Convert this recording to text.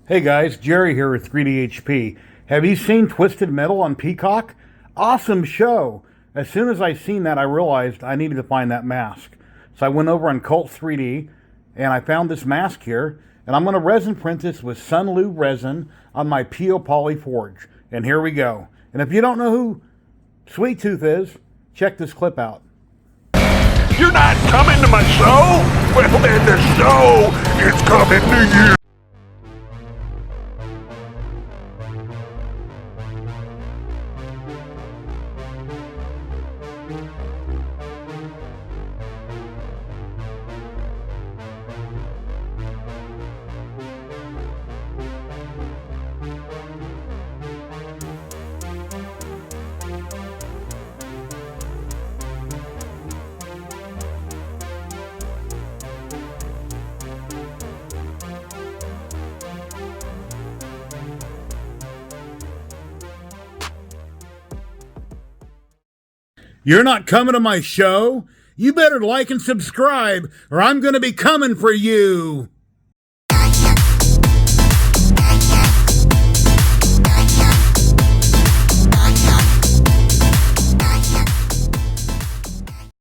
Hey guys, Jerry here with 3DHP. Have you seen Twisted Metal on Peacock? Awesome show! As soon as I seen that, I realized I needed to find that mask. So I went over on Cult 3D and I found this mask here, and I'm going to resin print this with Sunlube resin on my Peo Poly Forge. And here we go. And if you don't know who Sweet Tooth is, check this clip out. You're not coming to my show? Well then the show is coming to you. You're not coming to my show? You better like and subscribe, or I'm going to be coming for you.